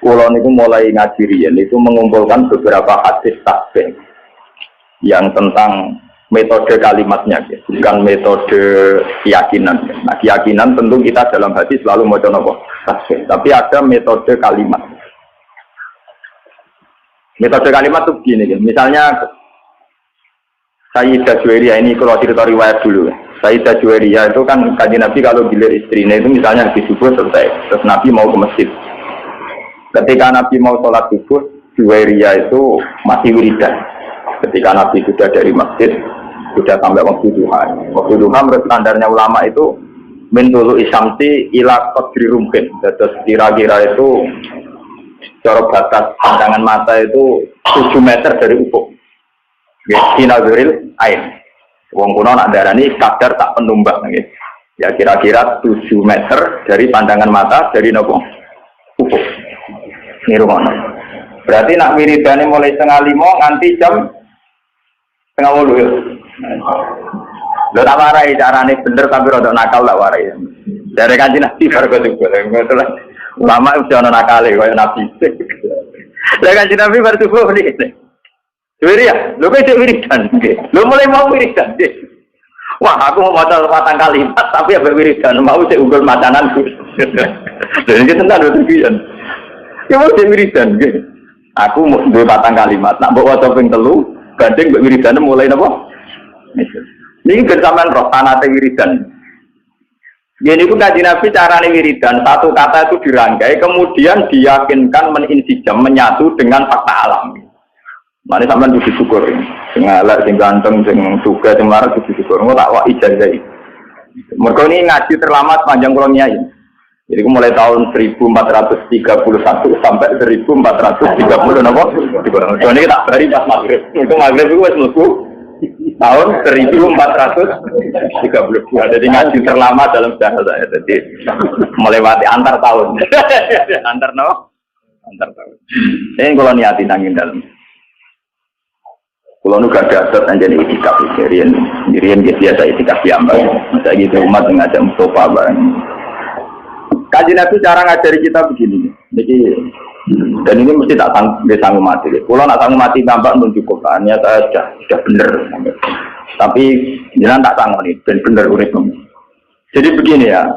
Kulo niku mulai ngaji riyen itu mengumpulkan beberapa hadis tasbih yang tentang metode kalimatnya, bukan metode keyakinan. Nah, keyakinan tentu kita dalam hati selalu mau coba tasbih, tapi ada metode kalimat. Metode kalimat itu begini, misalnya Sayyidah Juwairiyah ini kalau cerita riwayat dulu. Sayyidah Juwairiyah itu kan Kanjeng Nabi kalau gilir istrinya itu misalnya habis subuh selesai, terus Nabi mau ke masjid. Ketika Nabi mau sholat subuh, Juwairiyah itu masih wiridan. Ketika Nabi sudah dari masjid, sudah sampai waktu duha. Waktu duha menurut standarnya ulama itu min tulu isyamsi ila qadri rumhin. Terus kira-kira itu cara batas pandangan mata itu 7 meter dari ufuk. Sinazuril ain. Wong kuno nak darani kadar tak penumbak. Ya kira-kira 7 meter dari pandangan mata dari nopo ufuk. Ini rumah. Berarti nak wiridane mulai 4:30 nganti jam 4:30. Lo tak warai carane bener tapi rada nakal tak warai. Dari Kanjeng Nabi baru kesubuh. Ulama udah ana nakale koyo Nabi. Lah Kanjeng Nabi baru subuh niki. Wiriya, lo kok wiridan. Lo mulai mau wiridan. Wah, aku mau maca patang kalimat tapi ambek wiridan mau sik unggul macananku. Jadi kita tak ada tujuan. Ya mau wiridan nggih. Aku mau duwe patang kalimat, nak mbok waca ping 3, gandeng mbek wiridane mulai napa? Niki ben sampean roh sanate wiridan. Gini ku Kanjeng Nabi carane wiridan, satu kata itu dirangkai kemudian diyakinkan meninsijam menyatu dengan fakta alam. Mane sampean kudu syukur. Sing elek, sing ganteng, sing sugih, sing marah kudu syukur. Engko tak wak ijazah. Mergo ini ngaji terlama sepanjang kula nyai. Jadi mulai tahun 1431 sampai 1430 napa? Ini kita bari pas maghrib. Itu maghrib itu wis mlebu tahun 1432. Jadi ngaji terlama dalam sejarah saya. Jadi melewati antar tahun. Antar napa? Antar tahun. Ini kalau niati nangin dalam. Kalau nu gak ada aset anjani itikaf Rian biasa itikaf diambang. Masa gitu umat ngajak Mustafa bareng. Kanjeng Nabi cara ngajari kita begini, dan ini mesti tak sanggup mati. Kalau nak sanggup mati tambah mencukup, hanya saya sudah benar. Tapi jangan tak sanggup nih, benar urip. Jadi begini ya,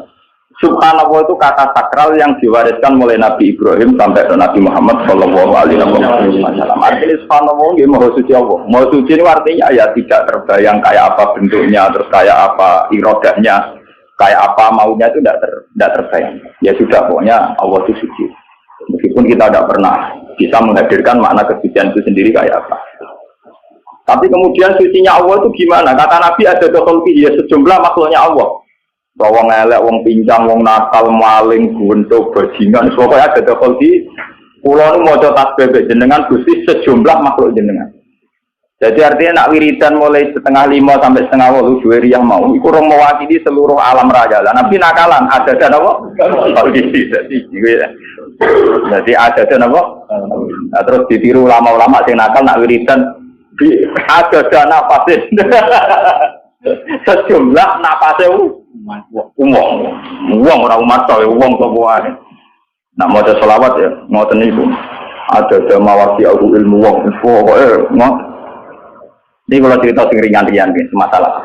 Subhanallah itu kata sakral yang diwariskan mulai Nabi Ibrahim sampai ke Nabi Muhammad Shallallahu Alaihi Wasallam. Artinya Subhanallah, ya Maha Suci Allah. Maha Suci ini artinya ya tidak terbayang kayak apa bentuknya, terus kayak apa irodahnya. Kayak apa maunya itu tidak terbayang. Ya sudah, pokoknya Allah itu suci. Meskipun kita tidak pernah bisa menghadirkan makna kesucian itu sendiri kayak apa. Tapi kemudian sucinya Allah itu gimana? Kata Nabi ada dokholki, ya sejumlah makhluknya Allah. Wong elek, wong pincang, wong nakal, maling, guntuk, bajingan. Pokoknya ada dokholki. Pulau ini mau tasbih jenengan Gusti sejumlah makhluk jenengan. Jadi artinya nak wiridan mulai 4:30 sampai 4:30 Juwairiyah mau itu orang mewakili seluruh alam raya. Nabi nakalan ada dan apa? Jadi ada dan apa? Nah, terus ditiru ulama-ulama yang nakal nak wiridan ada dan nafasin. Sejumlah nafasnya uang orang umat tahu uang semua. Nak mau ada selawat ya mau tenipu. Ada mawasi aku ilmu uang pokoknya ini kalau cerita sing ringan-ringan masalah.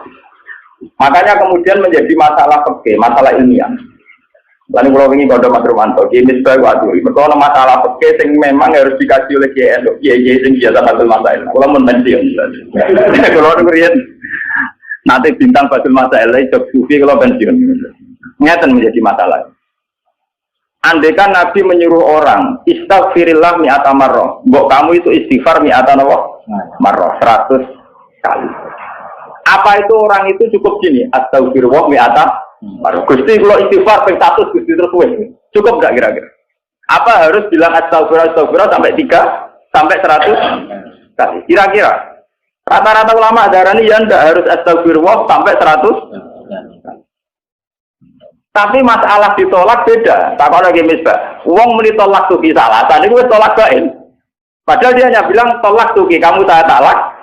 Makanya kemudian menjadi masalah fikih, masalah ilmiah. Lalu kalau ingin kode Mas Romanto, ini sebagai waktu. Kalau masalah fikih yang memang harus dikaji oleh kiai sing biasa batul masail. Kalau menpensiun, kalau kemudian nanti bintang batul masail, job sufi kalau pensiun, nyata menjadi masalah. Andaikan Nabi menyuruh orang istighfirillah mi'ata marrah, mbok kamu itu istighfar mi'ata marrah 100 kali. Apa itu orang itu cukup gini? Astagfirullah mi'ata marrah. Gusti kalau istighfar ping 100 Gusti terus cukup enggak kira-kira? Apa harus bilang astagfirullah sampai 3 sampai 100 kali? Kira-kira rata-rata ulama darani ya enggak harus astagfirullah sampai 100. Tapi masalah ditolak beda. Tak kalau lagi misbah, uang menitolak tuki salah. Tadi gue tolak bain. Padahal dia hanya bilang tolak tuki, kamu tak talak.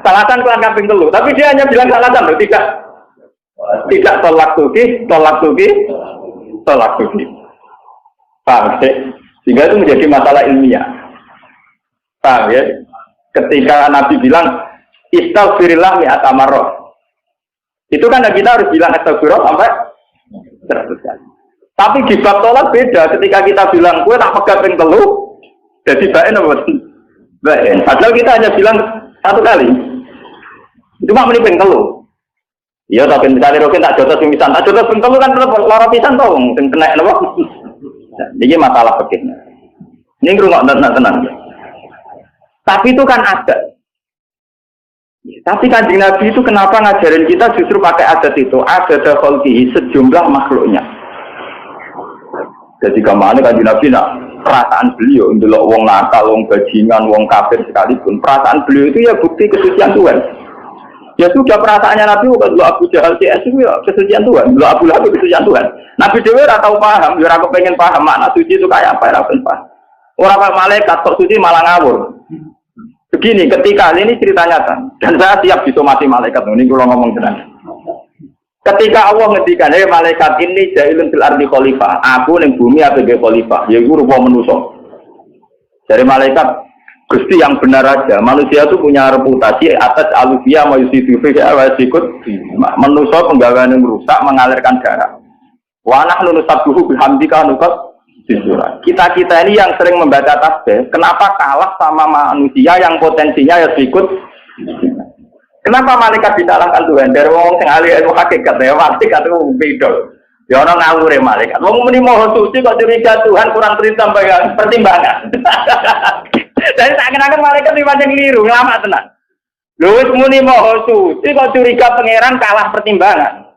Salatan kelan kambing telu. Tapi dia hanya bilang salatan loh, tidak tolak tuki. Paham sih? Sehingga itu menjadi masalah ilmiah. Paham ya? Ketika Nabi bilang istaghfirillah mi'ata marrah. Itu kan kita harus bilang astagfirullah sampai 100 kali. Tapi di bab tolak beda. Ketika kita bilang gue tak pegat ping telu, jadi baen apa? Baen. Padahal kita hanya bilang 1 kali. Cuma meni ping telu. Iya, tapi misalnya rokin tak jotos pingsan, tak jotos ping telu kan tetap lara pisan to, sing kena napa? Ini masalah fikihnya. Ini ngrungok tenang. Tapi itu kan ada. Tapi Kanjeng Nabi itu kenapa ngajarin kita justru pakai adat itu? Adat khalqihi sejumlah makhluknya. Jadi kemana Kanjeng Nabi nak perasaan beliau untuk wong nakal, wong bajingan, wong kafir sekalipun, perasaan beliau itu ya bukti kesucian Tuhan. Ya sudah perasaannya Nabi kalau Abu Jahal CS itu ya kesucian Tuhan, kalau Abu Lahab kesucian Tuhan. Nabi Dewi ora tahu paham, ya ora pengen paham makna suci itu kayak apa, ora pengen paham. Orang malaikat kok suci malah ngawur. Begini, ketika ini cerita nyata, dan saya siap disomasi malaikat, ini kalau ngomong tenang. Ketika Allah ngendikan, malaikat ini jahilun fil ardi khalifah, aku ning bumi sebagai khalifah, yaitu rupa manusia. Dari malaikat, Gusti yang benar aja, manusia itu punya reputasi atas alufia mayusidu sikut, manusia penggawean yang merusak, mengalirkan darah. Wa nahnu nusabbihu bihamdika nuqat kita ini yang sering membaca tasbih, kenapa kalah sama manusia yang potensinya ya ikut? Kenapa malaikat disalahkan Tuhan? Dari wong sing ahli ilmu hakikat ya malaikat itu beda. Ya orang ngawur ya malaikat. Wong muni mau suci kok curiga Tuhan kurang pertimbangan. Jadi seakan-akan malaikat di pancen keliru, lama tenan. Lho wis muni mau suci kok curiga pangeran kalah pertimbangan.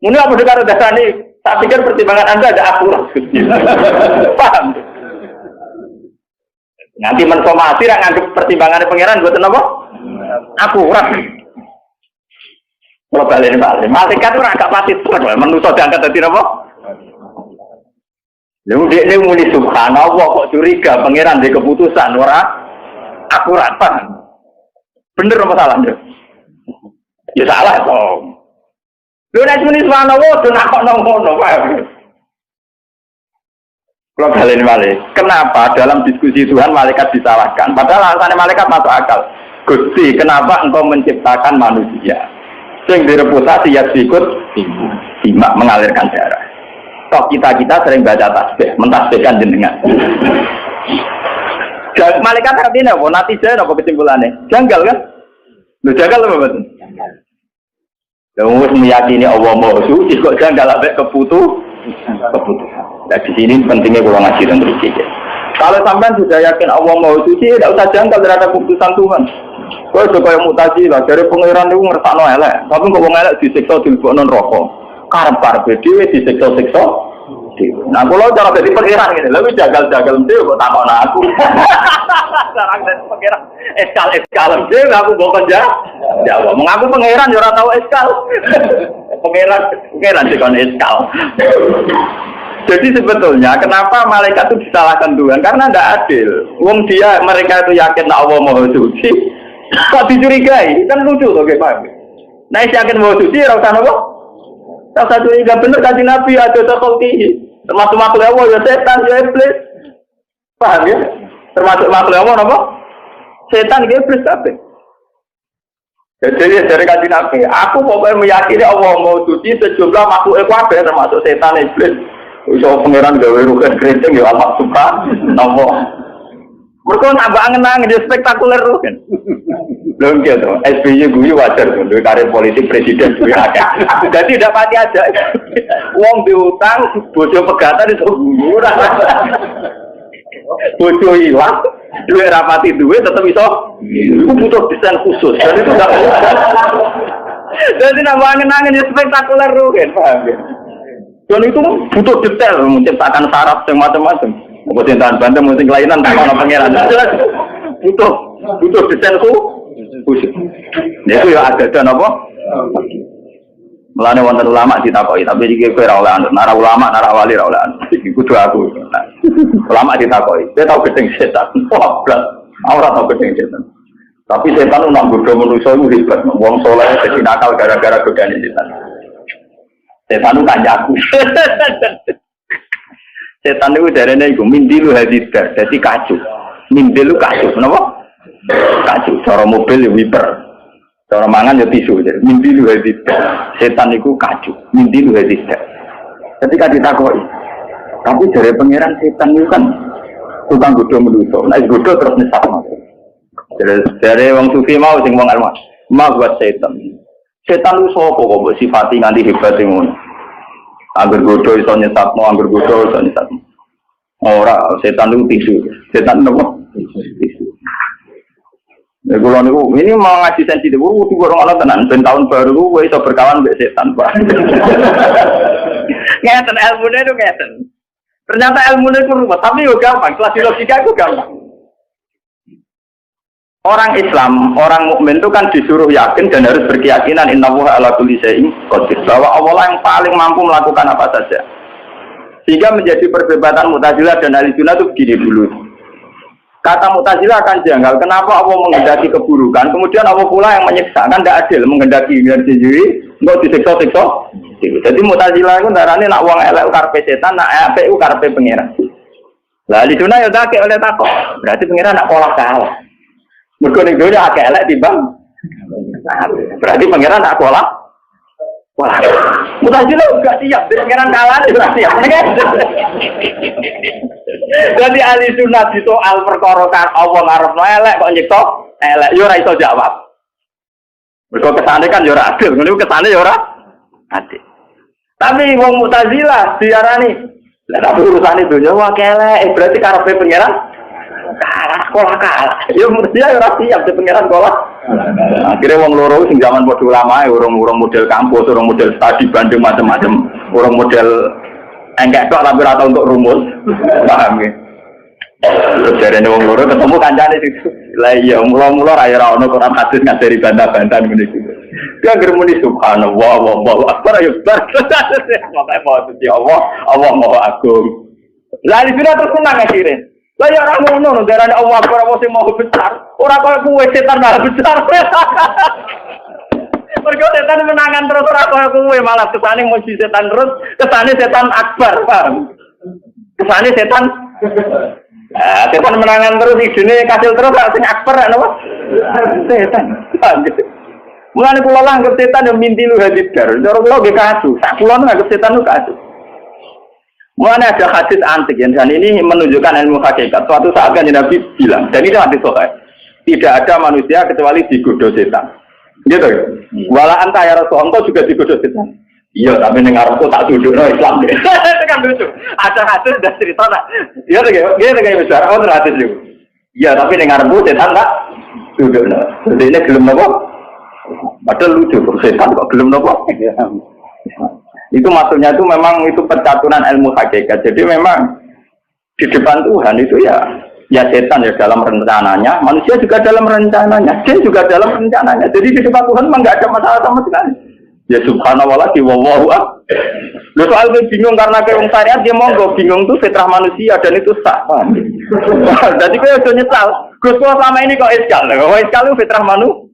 Muni apa karo dasane? Saya pikir pertimbangan Anda ada akurat. Paham? Nanti mensomasi yang nganggep pertimbangan pangeran buat apa? Akurat. Kalau balik. Malaikat itu agak pasti terus, manusia diangkat dari apa? Lalu dia muni subhanallah kok curiga pangeran di keputusan orang akurat, paham? Bener apa salah? Ya salah kok. Lu nek muni subhanallah do nak kok ngono, paham? Kalau kalian balik, kenapa dalam diskusi Tuhan malaikat disalahkan? Padahal alasannya malaikat masuk akal. Gusti, kenapa engkau menciptakan manusia? Sing direputasi ya sikut, simak mengalirkan darah. Toh kita sering baca tasbih, mentasbihkan jenengan. Malaikat artinya apa? Natijah apa kesimpulannya? Janggal kan? Lu janggal apa betul? Lalu meyakini Allah mau suci kok janggal sampai keputusan. Nah di sini pentingnya kalau ngaji dan berikir. Kalau sampai sudah yakin Allah mau suci, tidak usah janggal terhadap keputusan Tuhan. Kau juga yang mutazilah dari pangeran itu ngersakno elek, tapi kok wong elek disiksa dilebokno neraka. Karep dhewe disiksa-siksa. Nah, kalau cara jadi pangeran ngene, lha wis jagal-jagal dhewe kok takon aku. Cara jadi pangeran eskal dhewe aku mbok jawab. Mengaku pangeran ya ora tau eskal. Pangeran dikon eskal. Jadi sebetulnya kenapa malaikat itu disalahkan Tuhan? Karena tidak adil. Wong mereka itu yakin Allah mau suci, kok dicurigai? Kan lucu loh kayak nah, yakin mau suci, rasa apa? Rasa curiga bener kan Nabi ada sekolti. Termasuk makhluk Allah ya setan ya iblis. Paham ya? Termasuk makhluk Allah apa? Setan ya iblis kabeh. Jadi dari kajian Nabi, aku pokoknya meyakini Allah mau suci sejumlah makhluk kabeh termasuk setan iblis. Iso pangeran gawe rugen keriting ya Allah subhanahu. Mereka nambah angen-angen dia spektakuler rugen. Belum gitu. SBY gue wajar tuh, dari karir politik presiden gue ada. Jadi tidak pati aja. Uang diutang, bojo pegatan itu murah. Bojo hilang, duit rapati duit tetap iso. Itu butuh desain khusus. Dan itu tidak mudah. Jadi nambah angen-angen dia spektakuler rugen, paham ya? Dan itu butuh detail menciptakan saraf yang macam-macam. Mungkin tahan bantu, mungkin kelainan tak ada pangeran. Butuh desain khusus. Itu ya ada dan apa? Melane wonten ulama ditakoki, tapi iki kowe ora oleh anut. Nara ulama, nara wali ora oleh anut. Iki kudu aku. Ulama ditakoki, "Kowe tau gedeng setan?" Wah, blas. Ora tau gedeng setan. Tapi setan ora nggodho manusa iku hebat. Wong saleh dadi nakal gara-gara godane setan. Setan itu kanjaku. Setan itu darahnya itu mindilu hadidar, jadi kacu. Mindilu kacu, kenapa? Kacu. Cara mobil ya wiper, cara mangan ya tisu. Mindilu hadidar, setan itu kacu. Mindilu hadidar. Ketika ditakoi, tapi dari pangeran setan itu kan tukang godo menuso. Nah, godo terus nyesat. Dari wong sufi mau sing wong almas, mau buat setan. Setan itu sapa kok sifati nganti hebat ngono. Angger godo iso nyesatno, angger godo iso nyesatno. Ora, setan itu tisu. Setan apa? Tisu. Ya kula niku ini mau ngaji sensitif, kudu orang ana tenan ben tahun baru kowe iso berkawan mbek setan, Pak. Ngeten ilmune itu ngeten. Ternyata ilmune itu ruwet, tapi yo gampang, kelas logika itu gampang. Orang Islam, orang mukmin itu kan disuruh yakin dan harus berkeyakinan innallaha ala kulli syai'in qadir, bahwa Allah yang paling mampu melakukan apa saja. Sehingga menjadi perdebatan Mu'tazilah dan Ahlussunnah itu begini dulu. Kata Mu'tazilah akan janggal, kenapa Allah menghendaki keburukan, kemudian Allah pula yang menyiksa, kan tidak adil menghendaki biar sendiri, enggak disiksa-siksa. Jadi Mu'tazilah itu darahnya nak wong elek karepe setan, nak apik karepe pangeran. Lah Ahlussunnah ya tak oleh takok, berarti pangeran nak kalah kalah. Mergo ning dunya akeh elek timbang. Berarti pangeran tak kalah. Wah, Mu'tazilah enggak siap, pangeran kalah enggak siap. Jadi Ahlussunnah di soal perkara Allah ngarepno elek kok nyiksa elek yo ora iso jawab. Mergo kesane kan yo ora adil, ngene kesane yo ora adil. Tapi wong Mu'tazilah diarani, lah tapi urusane donya wae elek, berarti karepe pangeran kalah. Ya Mu'tazilah yo ora siap di pangeran kalah. Akhirnya wong loro sing zaman padha ulama urung model kampus, urung model studi banding macam-macam, urung model enggak kok tapi ora untuk rumus. Paham ya? Terus jarene wong loro ketemu kancane situ. Lah iya mula-mula ra ono Quran hadis ngajari bantah-bantah ngene iki. Dia germuni subhanallah wallahu akbar ya bar. Makane mau suci Allah Maha Agung. Lah iki terus senang akhirnya. Lah ya ora ngono darane Allah akbar apa sing mau besar. Ora koyo kuwe setan malah besar. Mergo setan menangan terus ora koyo kuwe malah kesane muji setan terus, kesane setan akbar, paham? Kesane setan setan menangan terus idene kasil terus sing akbar napa? Setan. Mulane kula langgep setan yo mintilu hadidar. Cara kula nggih kasus. Sak kula nganggep setan ku kasus. Mulane ada hadis antik yang ini menunjukkan ilmu hakikat. Suatu saat kan Nabi bilang, dan ini hadis sahih. Tidak ada manusia kecuali digoda setan. Gitu ya? Wala anta ya Rasul, engkau juga digoda setan. Iya, tapi dengar aku tak duduk Islam. Itu kan lucu. Ada hadis dan cerita tak. Iya, kayak besar. Oh, hadis itu. Iya, tapi dengar aku setan tak duduk. Jadi ini gelem nopo. Padahal lucu, setan kok gelem nopo. Itu maksudnya itu memang itu percaturan ilmu hakikat. Jadi memang di depan Tuhan itu ya setan ya dalam rencananya, manusia juga dalam rencananya, jin juga dalam rencananya. Jadi di depan Tuhan memang nggak ada masalah sama sekali. Ya subhanallah lagi wallahu akbar. Lu soal bingung karena keung syariat dia monggo bingung tuh fitrah manusia dan itu sah. Jadi kayak udah nyesal. Gus selama ini kok iskal. Kok iskal itu fitrah manusia.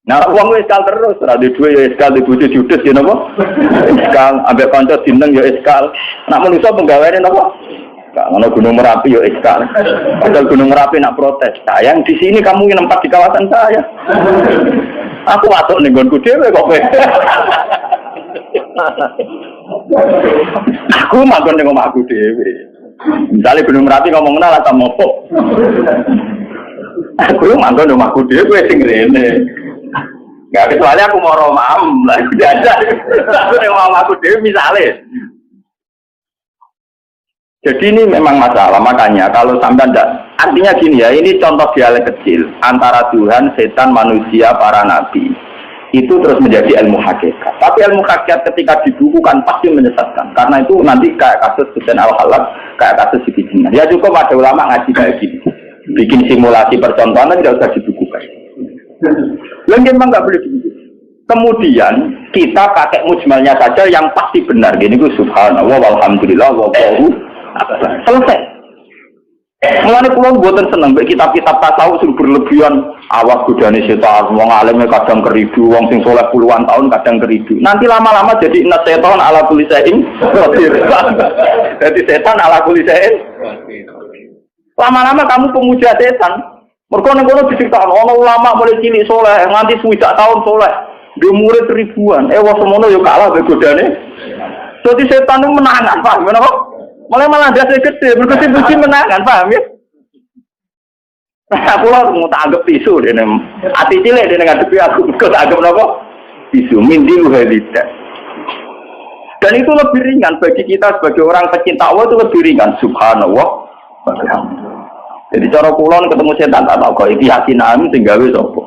Nah, uang iskal terus, ada dua ya iskal, di bujuk judes ya nopo, iskal, ambil konco dineng ya iskal, nak manusia penggawaannya nopo, kalau Gunung Merapi ya iskal, padahal Gunung Merapi nak protes, sayang di sini kamu yang nempat di kawasan saya, aku masuk nih gonku dewe kok, aku makan dengan aku dewe, misalnya Gunung Merapi ngomong lah sama apa, aku makan dengan aku dewe sing rene. Gak kecuali aku mau romam lah, udah ada. Aku mau aku dewi misalnya. Jadi ini memang masalah, makanya kalau sampai tidak, artinya gini ya, ini contoh dialek kecil antara Tuhan, setan, manusia, para nabi. Itu terus menjadi ilmu hakikat. Tapi ilmu hakikat ketika dibukukan pasti menyesatkan. Karena itu nanti kayak kasus Husain Al-Halab, kayak kasus Siti Jenar. Ya cukup ada ulama ngaji kayak gini. Bikin simulasi percontohan tidak usah dibukukan. Lalu memang nggak boleh begitu. Kemudian kita pakai mujmalnya saja yang pasti benar. Gini gue subhanallah walhamdulillah wallahu akbar. Selesai. Mulane kula mboten seneng mek kitab-kitab tasawuf sing berlebihan, awas godane setan, wong alim kadang keridu, wong sing saleh puluhan tahun kadang keridu. Nanti lama-lama jadi inna setan ala kulli syai'in qadir. Jadi setan ala kulli syai'in. Lama-lama kamu pemuja setan. Mergo ning kono diciptakan ana ulama mulai cilik saleh nganti 20 tahun saleh. Dia murid ribuan. Wong semono yo kalah mek godane. Jadi setan itu menangan, paham menapa? Malah dasi gede, berkusi-kusi menangan, paham ya? Aku lah mau tak anggap tisu, hati cilik dia ngadepi aku, tak anggap apa? Tisu, mindi luhalidah. Dan itu lebih ringan bagi kita sebagai orang pecinta Allah itu lebih ringan, subhanallah. Jadi cara kulon ketemu setan tak tahu kok iki hati nami sehingga wis apa?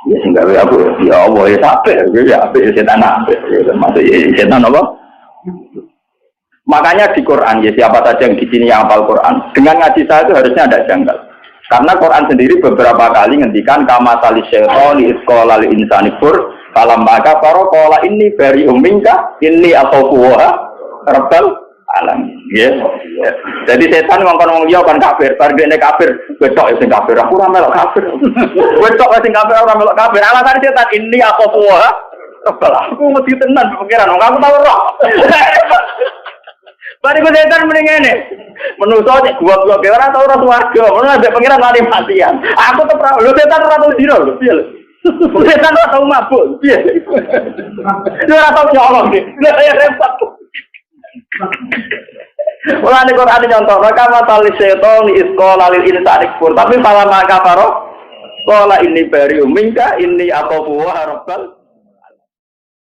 Ya sehingga wis aku ya Allah ya sampai setan apa? Maksud setan apa? Makanya di Quran, ya siapa saja yang di sini yang hafal Quran, dengan ngaji saya itu harusnya ada janggal. Karena Quran sendiri beberapa kali ngendikan kama tali syaitani isqala lil insani fur falam maka qala inni bari umminka inni aquwa rabbal alamin. Ya. Jadi setan ngongkon wong liya kan kafir, bar dene kafir, wetok sing kafir, aku ora melok kafir. Wetok sing kafir ora melok kafir. Alasan setan inni aquwa rabbal alamin. Aku mesti tenan pikiran, aku tahu roh. Bari ku setan mending ngene. Menuso cek gua-gua ge ora tau ora swarga. Ngono ada pengiran mati matian. Aku tetep ora lho setan ora tau dino lho, piye lho. Setan ora tau mabuk, piye. Ora tau nyolong iki. Lah repot. Ora nek Quran nyontok, kama tali setan isqala lil insani kufur. Tapi pala maka faro qala inni bari'um minka inni aquwa rabbal